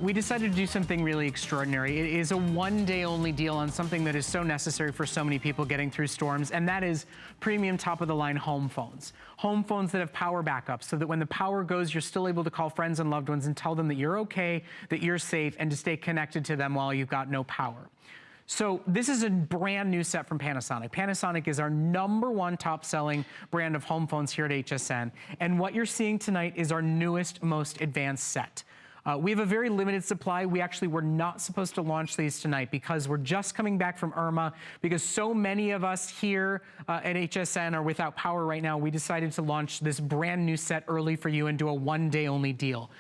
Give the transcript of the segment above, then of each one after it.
we decided to do something really extraordinary. It is a one-day only deal on something that is so necessary for so many people getting through storms, and that is premium top-of-the-line home phones. Home phones that have power backups, so that when the power goes, you're still able to call friends and loved ones and tell them that you're okay, that you're safe, and to stay connected to them while you've got no power. So this is a brand new set from Panasonic. Panasonic is our #1 top-selling brand of home phones here at HSN, and what you're seeing tonight is our newest, most advanced set. We have a very limited supply. We actually were not supposed to launch these tonight because we're just coming back from Irma, because so many of us here at HSN are without power right now. We decided to launch this brand new set early for you and do a one-day only deal.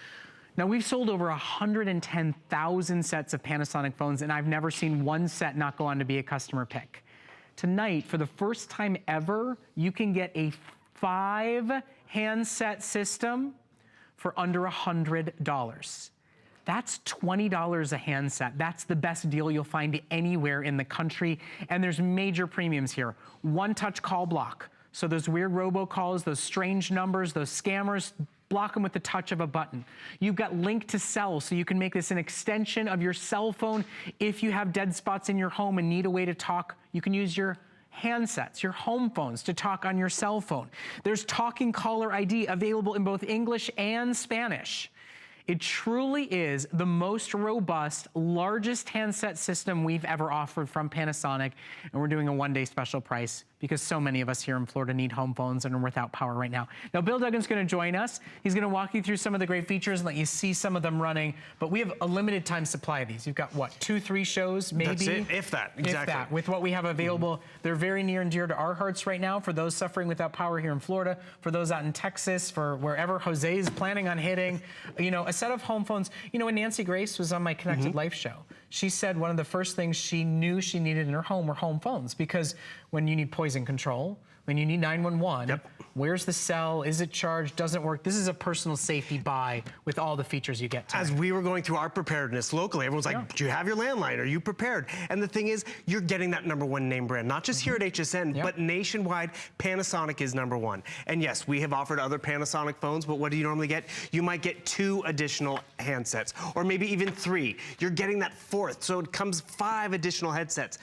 Now, we've sold over 110,000 sets of Panasonic phones, and I've never seen one set not go on to be a customer pick. Tonight, for the first time ever, you can get a 5-handset system for under $100. That's $20 a handset. That's the best deal you'll find anywhere in the country. And there's major premiums here. One-touch call block. So those weird robocalls, those strange numbers, those scammers, block them with the touch of a button. You've got link to cell, so you can make this an extension of your cell phone. If you have dead spots in your home and need a way to talk, you can use your handsets, your home phones, to talk on your cell phone. There's talking caller ID available in both English and Spanish. It truly is the most robust, largest handset system we've ever offered from Panasonic, and we're doing a one-day special price because so many of us here in Florida need home phones and are without power right now. Now, Bill Duggan's gonna join us. He's gonna walk you through some of the great features and let you see some of them running, but we have a limited time supply of these. You've got, what, 2-3 shows, maybe? That's it, if that, exactly. If that, with what we have available. They're very near and dear to our hearts right now for those suffering without power here in Florida, for those out in Texas, for wherever Jose is planning on hitting. You know, a set of home phones. You know, when Nancy Grace was on my Connected Life show, she said one of the first things she knew she needed in her home were home phones, because when you need poison control, when you need 911, where's the cell? Is it charged? Doesn't work? This is a personal safety buy with all the features you get tonight. As we were going through our preparedness locally, everyone's like, do you have your landline? Are you prepared? And the thing is, you're getting that #1 name brand, not just here at HSN, but nationwide. Panasonic is #1. And yes, we have offered other Panasonic phones, but what do you normally get? You might get 2 additional handsets, or maybe even 3. You're getting that 4th, so it comes 5 additional headsets.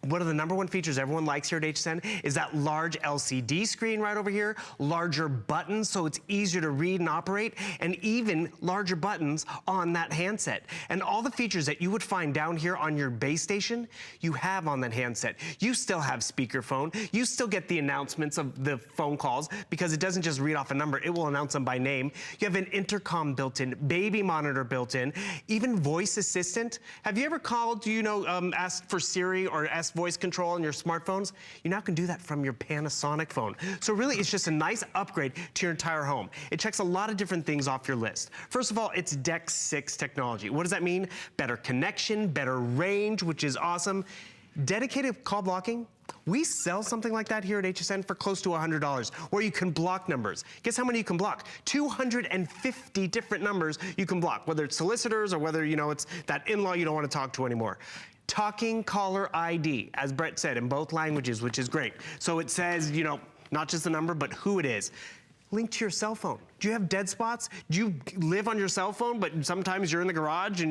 One of the #1 features everyone likes here at HSN is that large LCD screen right over here, larger buttons so it's easier to read and operate, and even larger buttons on that handset. And all the features that you would find down here on your base station, you have on that handset. You still have speakerphone, you still get the announcements of the phone calls, because it doesn't just read off a number, it will announce them by name. You have an intercom built in, baby monitor built in, even voice assistant. Have you ever called, asked for Siri or asked voice control on your smartphones? You now can do that from your Panasonic phone. So really, it's just a nice upgrade to your entire home. It checks a lot of different things off your list. First of all, it's DECT 6 technology. What does that mean? Better connection, better range, which is awesome. Dedicated call blocking. We sell something like that here at HSN for close to $100, where you can block numbers. Guess how many you can block? 250 different numbers you can block, whether it's solicitors or whether, it's that in-law you don't want to talk to anymore. Talking caller ID, as Brett said, in both languages, which is great. So it says, not just the number, but who it is. Linked to your cell phone. Do you have dead spots? Do you live on your cell phone, but sometimes you're in the garage and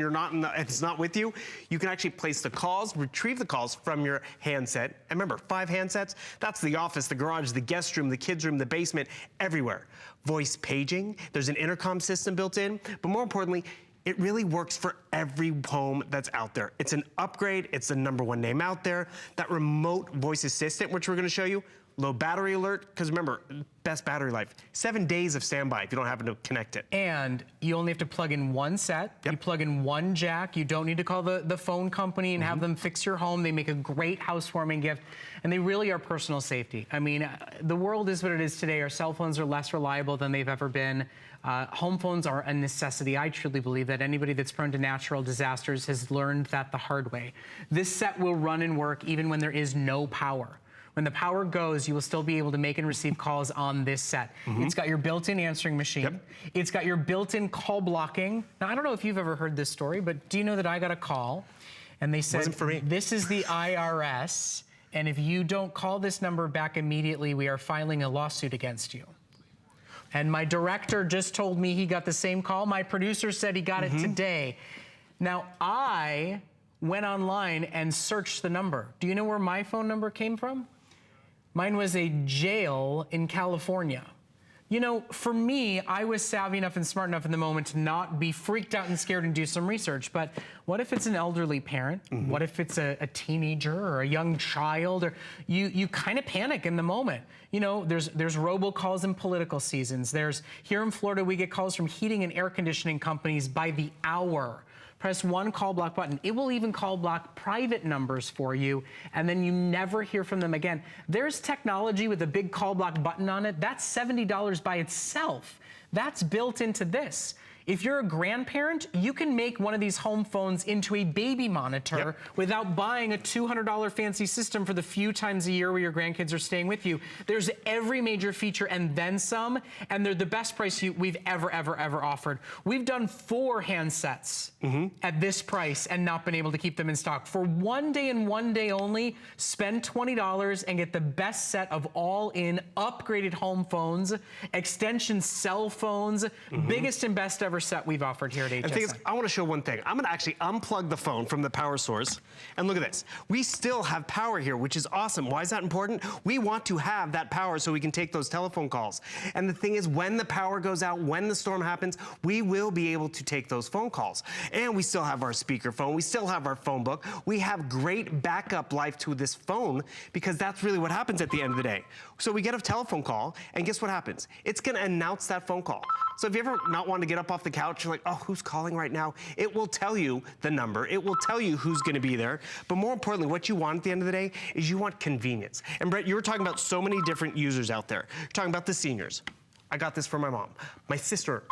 it's not with you? You can actually place the calls, retrieve the calls from your handset. And remember, 5 handsets, that's the office, the garage, the guest room, the kids' room, the basement, everywhere. Voice paging, there's an intercom system built in, but more importantly, it really works for every home that's out there. It's an upgrade, it's the #1 name out there. That remote voice assistant, which we're gonna show you, low battery alert, because remember, best battery life. 7 days of standby if you don't happen to connect it. And you only have to plug in one set. You plug in one jack. You don't need to call the phone company and have them fix your home. They make a great housewarming gift, and they really are personal safety. I mean, the world is what it is today. Our cell phones are less reliable than they've ever been. Home phones are a necessity. I truly believe that anybody that's prone to natural disasters has learned that the hard way. This set will run and work even when there is no power. When the power goes, you will still be able to make and receive calls on this set. It's got your built-in answering machine. It's got your built-in call blocking. Now, I don't know if you've ever heard this story, but do you know that I got a call and they said, this is the IRS, and if you don't call this number back immediately, we are filing a lawsuit against you. And my director just told me he got the same call. My producer said he got it today. Now, I went online and searched the number. Do you know where my phone number came from? Mine was a jail in California. You know, for me, I was savvy enough and smart enough in the moment to not be freaked out and scared and do some research. But what if it's an elderly parent? What if it's a teenager or a young child? Or you kind of panic in the moment. You know, there's robocalls in political seasons. Here in Florida, we get calls from heating and air conditioning companies by the hour. Press one call block button. It will even call block private numbers for you, and then you never hear from them again. There's technology with a big call block button on it. That's $70 by itself. That's built into this. If you're a grandparent, you can make one of these home phones into a baby monitor without buying a $200 fancy system for the few times a year where your grandkids are staying with you. There's every major feature and then some, and they're the best price we've ever offered. We've done 4 handsets at this price and not been able to keep them in stock. For one day and one day only, spend $20 and get the best set of all-in upgraded home phones, extension cell phones, biggest and best ever set we've offered here at HSN. And the thing is, I want to show one thing. I'm going to actually unplug the phone from the power source. And look at this. We still have power here, which is awesome. Why is that important? We want to have that power so we can take those telephone calls. And the thing is, when the power goes out, when the storm happens, we will be able to take those phone calls. And we still have our speakerphone. We still have our phone book. We have great backup life to this phone because that's really what happens at the end of the day. So we get a telephone call, and guess what happens? It's going to announce that phone call. So if you ever not want to get up off the couch, you're like, oh, who's calling right now? It will tell you the number. It will tell you who's going to be there. But more importantly, what you want at the end of the day is you want convenience. And Brett, you were talking about so many different users out there. You're talking about the seniors. I got this for my mom. My sister,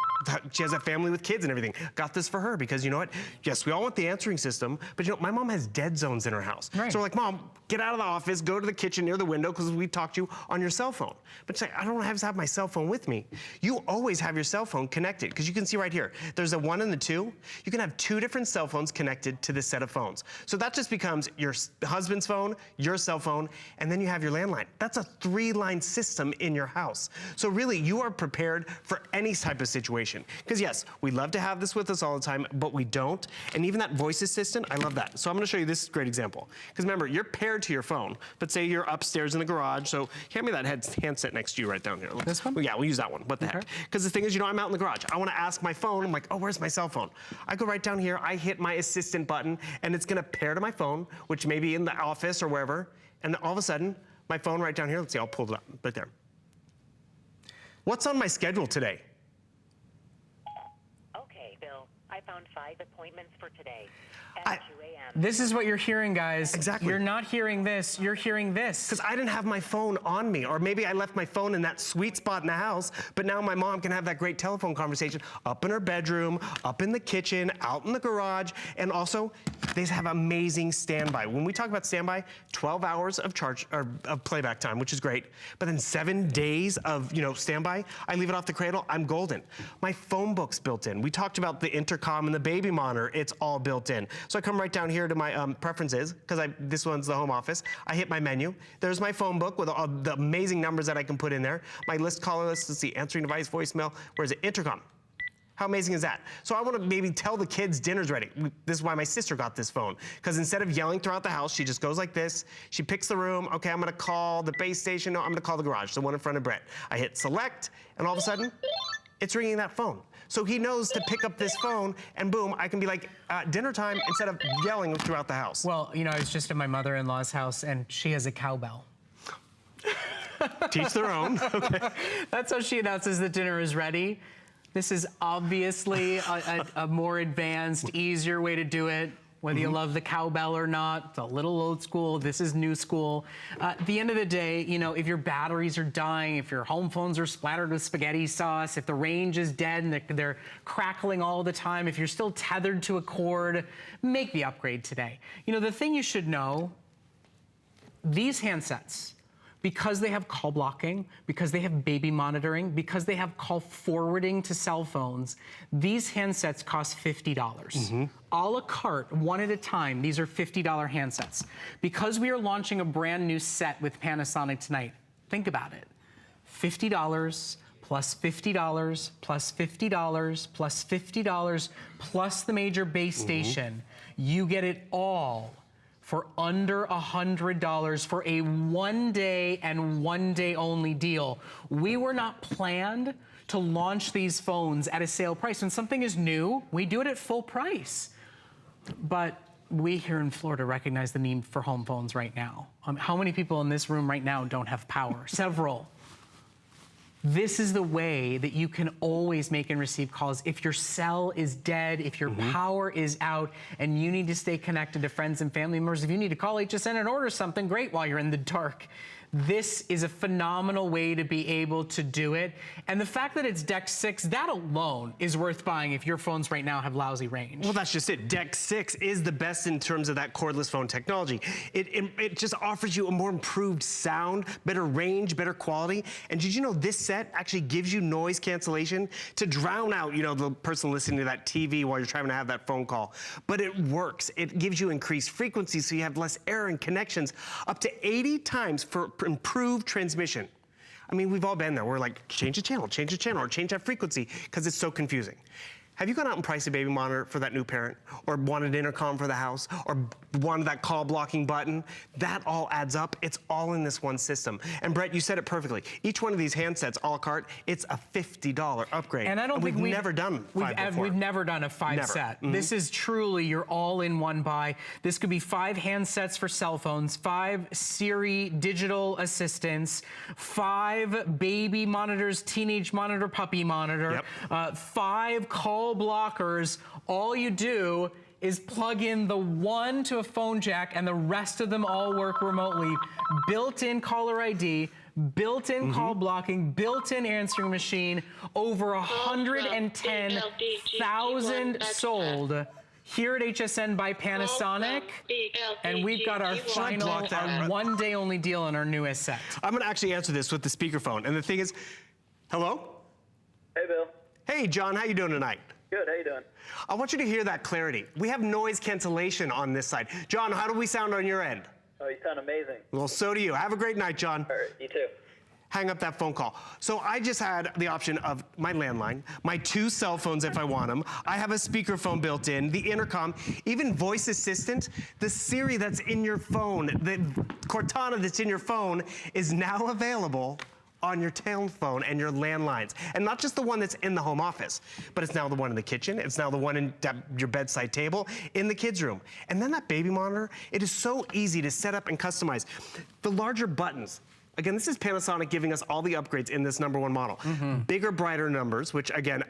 she has a family with kids and everything. Got this for her because you know what? Yes, we all want the answering system, but you know, my mom has dead zones in her house. Right. So we're like, Mom, get out of the office, go to the kitchen near the window because we talked to you on your cell phone. But she's like, I don't have to have my cell phone with me. You always have your cell phone connected because you can see right here, there's a 1 and the 2. You can have 2 different cell phones connected to this set of phones. So that just becomes your husband's phone, your cell phone, and then you have your landline. That's a 3-line system in your house. So really, you are prepared for any type of situation. Because yes, we love to have this with us all the time, but we don't. And even that voice assistant, I love that. So I'm gonna show you this great example. Because remember, you're paired to your phone, but say you're upstairs in the garage, so hand me that handset next to you right down here. This one? Well, yeah, we'll use that one. What the heck? Because the thing is, you know, I'm out in the garage. I wanna ask my phone, I'm like, oh, where's my cell phone? I go right down here, I hit my assistant button, and it's gonna pair to my phone, which may be in the office or wherever, and all of a sudden, my phone right down here, let's see, I'll pull it up, right there. What's on my schedule today? Okay, Bill. I found 5 appointments for today at 2 a.m. This is what you're hearing, guys. Exactly. You're not hearing this, you're hearing this. Because I didn't have my phone on me, or maybe I left my phone in that sweet spot in the house, but now my mom can have that great telephone conversation up in her bedroom, up in the kitchen, out in the garage, and also they have amazing standby. When we talk about standby, 12 hours of of playback time, which is great, but then 7 days of standby, I leave it off the cradle, I'm golden. My phone book's built in. We talked about the intercom and the baby monitor, it's all built in. So I come right down here to my preferences, because this one's the home office. I hit my menu. There's my phone book with all the amazing numbers that I can put in there. My list, caller list, let's see, answering device, voicemail, where is it? Intercom. How amazing is that? So I want to maybe tell the kids dinner's ready. This is why my sister got this phone. Because instead of yelling throughout the house, she just goes like this. She picks the room. Okay, I'm going to call the base station. No, I'm going to call the garage, the one in front of Brett. I hit select, and all of a sudden, it's ringing that phone. So he knows to pick up this phone, and boom, I can be like, dinner time, instead of yelling throughout the house. Well, I was just at my mother-in-law's house, and she has a cowbell. Teach their own. Okay. That's how she announces that dinner is ready. This is obviously a more advanced, easier way to do it. Whether you love the cowbell or not, it's a little old school, this is new school. At the end of the day, if your batteries are dying, if your home phones are splattered with spaghetti sauce, if the range is dead and they're crackling all the time, if you're still tethered to a cord, make the upgrade today. The thing you should know, these handsets, because they have call blocking, because they have baby monitoring, because they have call forwarding to cell phones, these handsets cost $50. A la carte, one at a time, these are $50 handsets. Because we are launching a brand new set with Panasonic tonight, think about it. $50 plus $50, plus $50, plus $50, plus the major base station. You get it all for under $100 for a 1 day and 1 day only deal. We were not planned to launch these phones at a sale price. When something is new, we do it at full price. But we here in Florida recognize the need for home phones right now. How many people in this room right now don't have power? Several. This is the way that you can always make and receive calls. If your cell is dead, if your power is out, and you need to stay connected to friends and family members, if you need to call HSN and order something, great, while you're in the dark. This is a phenomenal way to be able to do it. And the fact that it's DECT 6, that alone is worth buying if your phones right now have lousy range. Well, that's just it. DECT 6 is the best in terms of that cordless phone technology. It just offers you a more improved sound, better range, better quality. And did you know this set actually gives you noise cancellation to drown out, you know, the person listening to that TV while you're trying to have that phone call. But it works. It gives you increased frequency so you have less error in connections, up to 80 times for improved transmission. I mean, we've all been there. We're like, change the channel, or change that frequency, because it's so confusing. Have you gone out and priced a baby monitor for that new parent, or wanted intercom for the house, or wanted that call blocking button? That all adds up. It's all in this one system. And Brett, you said it perfectly. Each one of these handsets, a la carte, it's a $50 upgrade. And I don't think we've never done five before. We've never done a 5 set. This is truly your all-in-one buy. This could be 5 handsets for cell phones, 5 Siri digital assistants, 5 baby monitors, teenage monitor, puppy monitor, 5 call blockers. All you do is plug in the one to a phone jack, and the rest of them all work remotely. Built-in caller ID, built-in call blocking, built-in answering machine, over 110,000 sold here at HSN by Panasonic, and we've got our final, our 1 day only deal on our newest set. I'm gonna actually answer this with the speakerphone, and the thing is, hello? Hey, Bill. Hey, John, how you doing tonight? Good, how you doing? I want you to hear that clarity. We have noise cancellation on this side. John, how do we sound on your end? Oh, you sound amazing. Well, so do you. Have a great night, John. All right, you too. Hang up that phone call. So I just had the option of my landline, my 2 cell phones if I want them. I have a speakerphone built in, the intercom, even voice assistant. The Siri that's in your phone, the Cortana that's in your phone is now available on your telephone and your landlines. And not just the one that's in the home office, but it's now the one in the kitchen. It's now the one in your bedside table, in the kids' room. And then that baby monitor, it is so easy to set up and customize. The larger buttons. Again, this is Panasonic giving us all the upgrades in this #1 model. Bigger, brighter numbers, which again,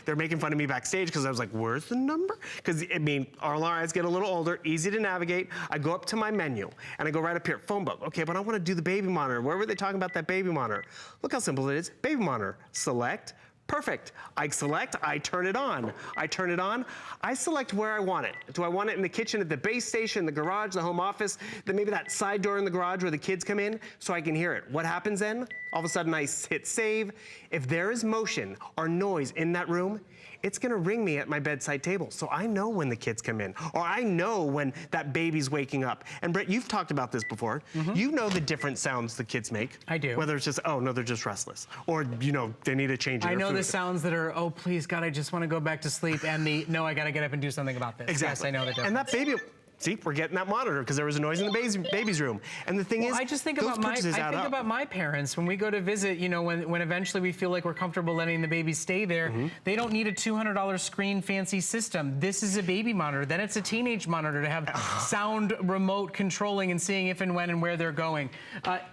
they're making fun of me backstage because I was like, where's the number? Because I mean, our eyes get a little older, easy to navigate. I go up to my menu and I go right up here, phone book. Okay, but I want to do the baby monitor. Where were they talking about that baby monitor? Look how simple it is. Baby monitor, select. Perfect. I select, I turn it on. I turn it on, I select where I want it. Do I want it in the kitchen, at the base station, the garage, the home office, then maybe that side door in the garage where the kids come in so I can hear it. What happens then? All of a sudden I hit save. If there is motion or noise in that room, it's gonna ring me at my bedside table. So I know when the kids come in, or I know when that baby's waking up. And Brett, you've talked about this before. You know the different sounds the kids make. I do. Whether it's just, oh no, they're just restless. Or, you know, they need a change in their I know food. the sounds that are, oh please God, I just wanna go back to sleep, and the, no, I gotta get up and do something about this. Exactly. Yes, I know the difference. And that baby, see, we're getting that monitor because there was a noise in the baby's room. And the thing is, I just think those about purchases add up. about my parents when we go to visit. You know, when eventually we feel like we're comfortable letting the baby stay there, they don't need a $200 screen fancy system. This is a baby monitor. Then it's a teenage monitor to have sound remote controlling and seeing if and when and where they're going.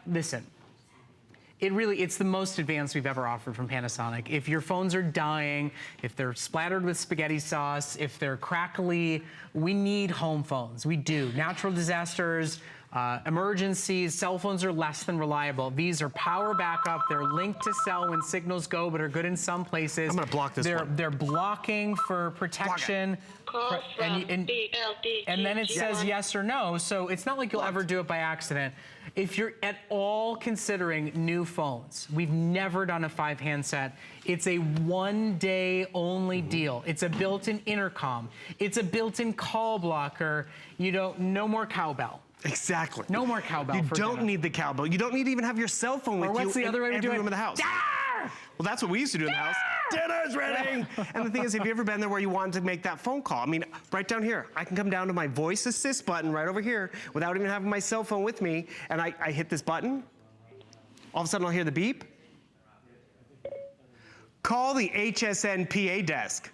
Listen. It's the most advanced we've ever offered from Panasonic. If your phones are dying, if they're splattered with spaghetti sauce, if they're crackly, we need home phones. We do. Natural disasters, emergencies, cell phones are less than reliable. These are power backup. They're linked to cell when signals go, but are good in some places. I'm gonna block this one. They're blocking for protection. And then it says yes or no, so it's not like you'll ever do it by accident. If you're at all considering new phones, we've never done a 5 handset. It's a 1 day only deal. It's a built-in intercom. It's a built-in call blocker. No more cowbell. Exactly. No more cowbell. You don't need the cowbell. You don't need to even have your cell phone with you the other way in we every do it? room of the house. Well, that's what we used to do in the house. Dinner's ready! And the thing is, have you ever been there where you wanted to make that phone call? I mean, right down here, I can come down to my voice assist button right over here without even having my cell phone with me, and I hit this button. All of a sudden, I'll hear the beep. Call the HSN PA desk.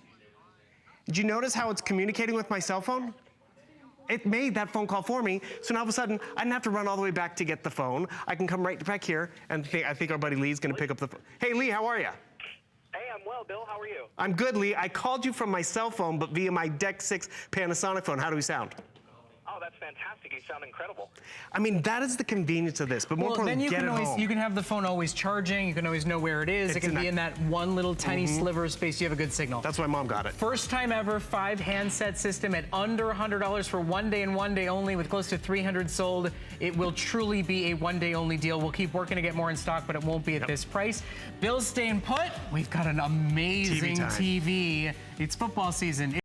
Did you notice how it's communicating with my cell phone? It made that phone call for me, so now all of a sudden, I didn't have to run all the way back to get the phone. I can come right back here, and I think our buddy Lee's gonna pick up the phone. Hey, Lee, how are you? Hey, I'm well, Bill. How are you? I'm good, Lee. I called you from my cell phone, but via my DECT 6 Panasonic phone. How do we sound? Oh, that's fantastic. You sound incredible. I mean, that is the convenience of this, but more importantly, get it home. You can have the phone always charging. You can always know where it is. It can be in that one little tiny sliver of space. You have a good signal. That's why Mom got it. First time ever 5-handset system at under $100 for one day and one day only with close to 300 sold. It will truly be a one day only deal. We'll keep working to get more in stock, but it won't be at this price. Bill's staying put. We've got an amazing TV. It's football season.